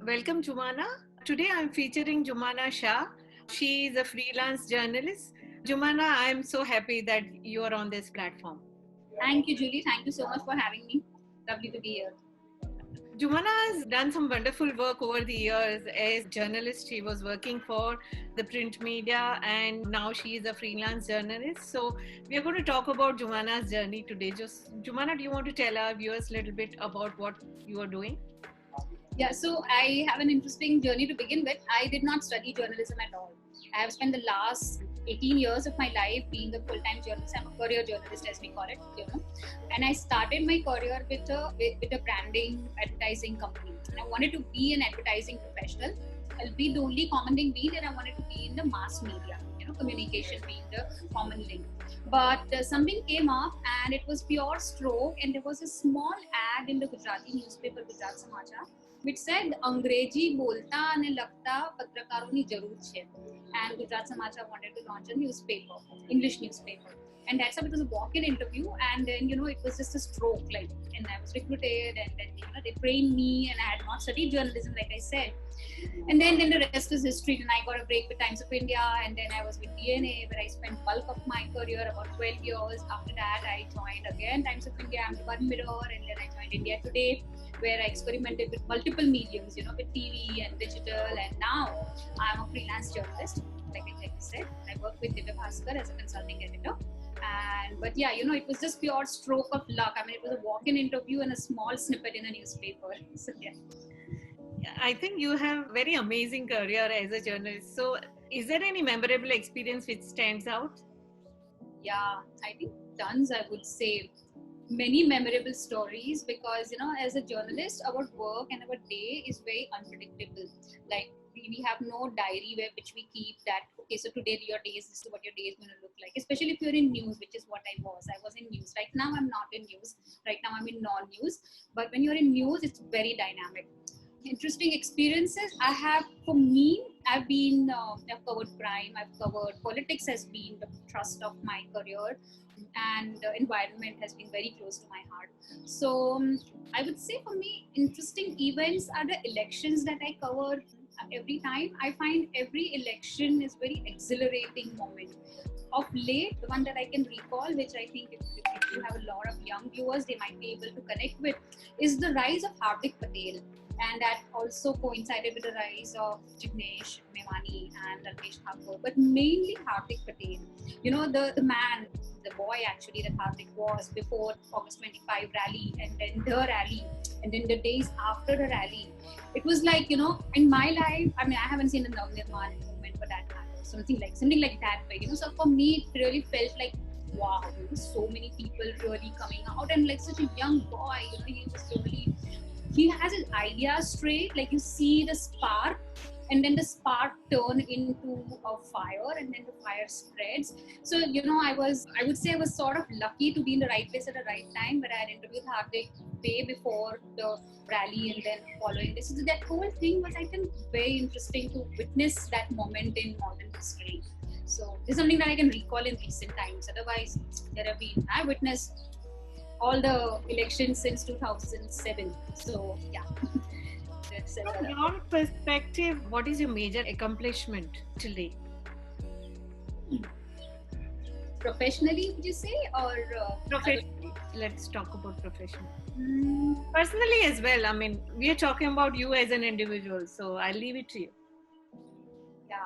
Welcome, Jumana. Today I'm featuring Jumana Shah. She is a freelance journalist. Jumana, I'm so happy that you are on this platform. Thank you, Julie. Thank you so much for having me. Lovely to be here. Jumana has done some wonderful work over the years as journalist. She was working for the print media and now she is a freelance journalist. So we are going to talk about Jumana's journey today. Just Jumana, do you want to tell our viewers a little bit about what you are doing? Yeah, so I have an interesting journey to begin with. I did not study journalism at all. I have spent the last 18 years of my life being a full-time journalist. I'm a career journalist, as we call it, And I started my career with a branding advertising company. And I wanted to be an advertising professional. I'll be the only common thing being that I wanted to be in the mass media, communication being the common link. But something came up and it was pure stroke, and there was a small ad in the Gujarati newspaper, Gujarat Samachar, which said अंग्रेजी बोलता અને લખતા પત્રકારોની જરૂર છે. And Gujarat Samachar wanted to launch a newspaper, English newspaper. And that's how it was a walk-in interview, and then it was just a stroke, and I was recruited, and then they trained me, and I had not studied journalism, like I said. And then the rest is history. And I got a break with Times of India, and then I was with DNA, where I spent bulk of my career, about 12 years. After that, I joined again Times of India, Ahmedabad Mirror, and then I joined India Today, where I experimented with multiple mediums, with TV and digital, and now I'm a freelance journalist. Like I said, I work with Divya Bhaskar as a consulting editor. But yeah, it was just pure stroke of luck. I mean, it was a walk-in interview and a small snippet in a newspaper. So yeah. I think you have very amazing career as a journalist. So is there any memorable experience which stands out? Yeah, I think tons, I would say. Many memorable stories, because as a journalist, our work and our day is very unpredictable. Like we have no diary which we keep that, okay, so today this is what your day is going to look like, especially if you're in news, which is what I was in news. Right now I'm not in news, right now I'm in non-news. But when you're in news, it's very dynamic. Interesting experiences I have. For me, I've covered crime, I've covered politics, has been the thrust of my career, and environment has been very close to my heart. So I would say for me, interesting events are the elections that I cover. Every time I find every election is very exhilarating moment. Of late, the one that I can recall, which I think if you have a lot of young viewers, they might be able to connect with, is the rise of Hardik Patel. And that also coincided with the rise of Jignesh Mewani and Alpesh Thakur, but mainly Hardik Patel. The man, the boy actually that Hardik was before August 25 rally, and then the rally, and then the days after the rally. It was like, in my life, I mean, I haven't seen a Navnirman movement for that matter, something like that. But, so for me, it really felt like, wow, so many people really coming out, and like such a young boy, he has his ideas straight. Like you see the spark, and then the spark turn into a fire, and then the fire spreads. So I would say I was sort of lucky to be in the right place at the right time, where I had interviewed Hardik way before the rally, and then following this. So that whole thing was, I think, very interesting to witness that moment in modern history. So this is something that I can recall in recent times. Otherwise, I witnessed all the elections since 2007. So yeah. From your perspective, what is your major accomplishment till date? Professionally, would you say, or professionally? Let's talk about professional. Personally as well. I mean, we are talking about you as an individual, so I'll leave it to you. Yeah.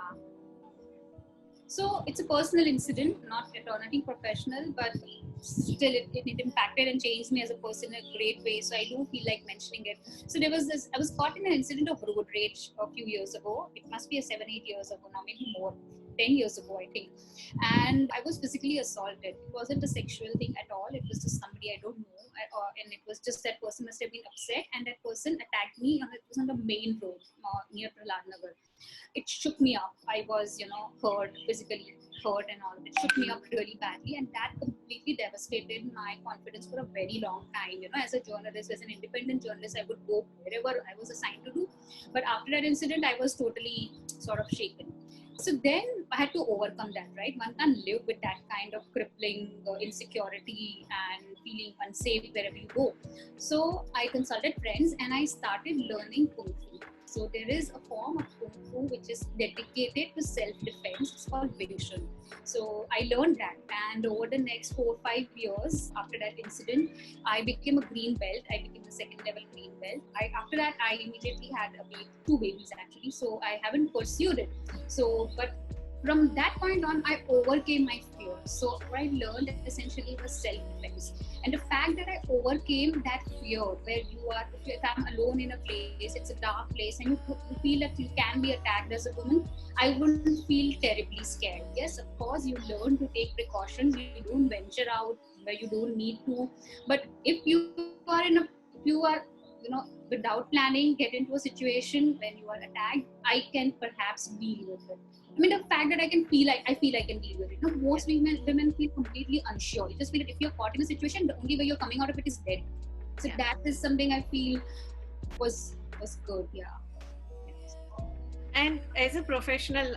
So it's a personal incident, not anything professional, but still it impacted and changed me as a person in a great way. So I do feel like mentioning it. So there was I was caught in an incident of road rage a few years ago. It must be 7-8 years ago now, maybe more. 10 years ago, I think. And I was physically assaulted. It wasn't a sexual thing at all. It was just somebody I don't know. And it was just that person must have been upset, and that person attacked me. And it was on the main road near Prahlad Nagar. It shook me up. I was, physically hurt and all. It shook me up really badly, and that completely devastated my confidence for a very long time. As a journalist, as an independent journalist, I would go wherever I was assigned to do. But after that incident, I was totally sort of shaken. So then I had to overcome that, right? One can't live with that kind of crippling insecurity and feeling unsafe wherever you go. So I consulted friends and I started learning Kung Fu. So there is a form of Kung Fu which is dedicated to self-defense. It's called Wing Chun. So I learned that, and over the next 4 or 5 years after that incident, I became a green belt. I became a second level green belt. After that, I immediately had two babies actually. So I haven't pursued it. So, but from that point on, I overcame my fear. So what I learned essentially was self-defense, and the fact that I overcame that fear, where if I'm alone in a place, it's a dark place, and you feel that you can be attacked as a woman, I wouldn't feel terribly scared. Yes, of course, you learn to take precautions. You don't venture out where you don't need to. But if you are, without planning, get into a situation when you are attacked, I can perhaps deal with it. I mean, the fact that I feel I can deal with it. Most women feel completely unsure. You just feel that if you're caught in a situation, the only way you're coming out of it is dead. So that is something I feel was good. Yeah. And as a professional,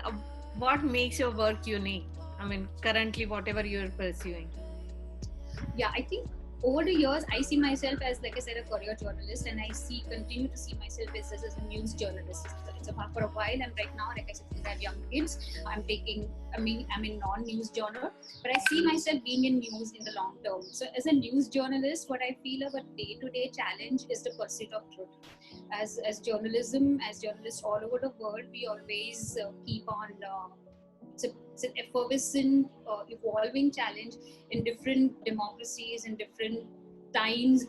what makes your work unique? I mean, currently, whatever you're pursuing. Yeah, I think over the years, I see myself as, like I said, a career journalist, and I continue to see myself as a news journalist. It's about for a while, and right now, like I said, I have young kids. I'm in non-news genre, but I see myself being in news in the long term. So, as a news journalist, what I feel our day-to-day challenge is the pursuit of truth. As journalists all over the world, we always keep on. It's an effervescent, evolving challenge in different democracies, in different times.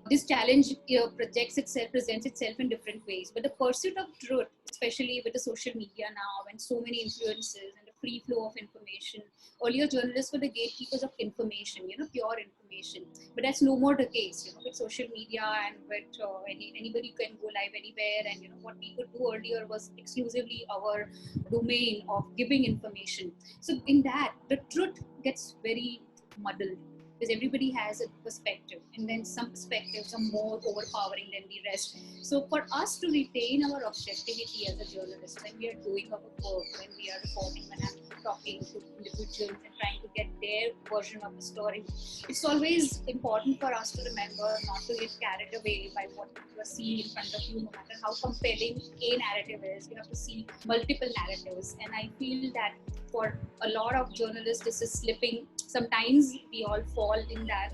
This challenge presents itself in different ways. But the pursuit of truth, especially with the social media now and so many influences and the free flow of information. Earlier, journalists were the gatekeepers of information, pure information. But that's no more the case, with social media and with anybody can go live anywhere. And what we could do earlier was exclusively our domain of giving information. So in that, the truth gets very muddled, because everybody has a perspective, and then some perspectives are more overpowering than the rest. So for us to retain our objectivity as a journalist, when we are doing our work, when we are reporting, when I'm talking to individuals and trying to get their version of the story, it's always important for us to remember not to get carried away by what you are seeing in front of you. No matter how compelling a narrative is, you have to see multiple narratives. And I feel that for a lot of journalists, this is slipping. Sometimes we all fall in that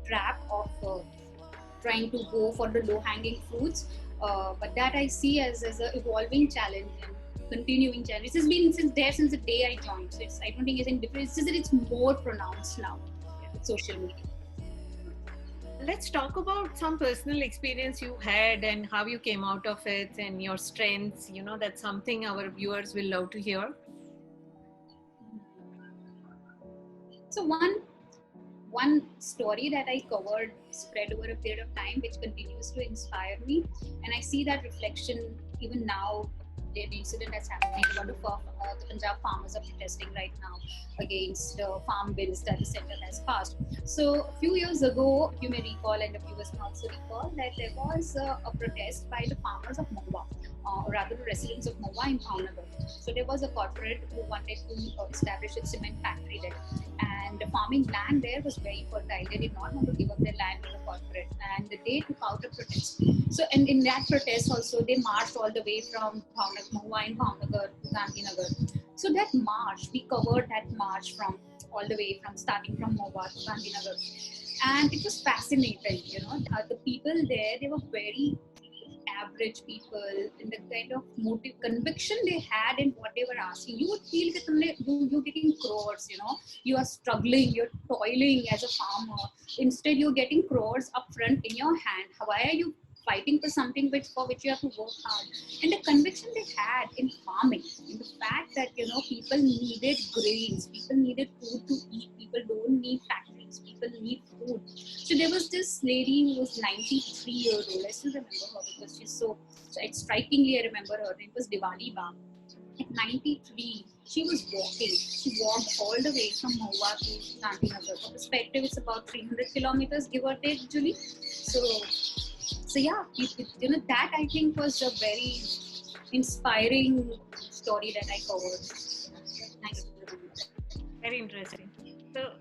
trap of trying to go for the low-hanging fruits. But that I see as an evolving challenge and continuing challenge. This has been since the day I joined. So I don't think it's any different. It's just that it's more pronounced now with social media. Let's talk about some personal experience you had and how you came out of it and your strengths. That's something our viewers will love to hear. So one story that I covered spread over a period of time, which continues to inspire me, and I see that reflection even now. The incident that's happening about the Punjab farmers are protesting right now against farm bills that the centre has passed. So a few years ago, you may recall, and the viewers can also recall, that there was a protest by the farmers of Mahua, or rather the residents of Mahua in Bhavnagar. So there was a corporate who wanted to establish a cement factory there, and the farming land there was very fertile. They did not want to give up their land to the corporate, and they took out a protest. So, and in that protest also, they marched all the way from Mahua in Bhavnagar to Gandhinagar. So that march, we covered that march from all the way from starting from Mahua to Gandhinagar, and it was fascinating. The people there, they were very average people, and the kind of conviction they had in what they were asking. You would feel that you're getting crores, you are struggling, you're toiling as a farmer. Instead, you're getting crores up front in your hand. Why are you fighting for something for which you have to work hard? And the conviction they had in farming, in the fact that people needed grains, people needed food to eat, people don't need factories, people need food. So there was this lady who was 93 years old. I still remember her because she's so strikingly. I remember her name was Diwali Ba. At 93, she was walking. She walked all the way from Mahua to Gandhinagar. For perspective, it's about 300 kilometers, give or take, Julie. So yeah, that I think was a very inspiring story that I covered. Very interesting. So,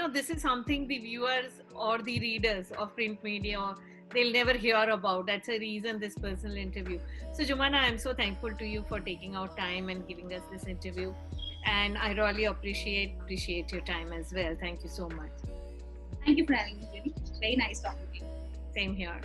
this is something the viewers or the readers of print media they'll never hear about. That's a reason this personal interview. So Jumana, I'm so thankful to you for taking out time and giving us this interview, and I really appreciate your time as well. Thank you so much. Thank you for having me, Jenny. Very nice talking to you. Same here.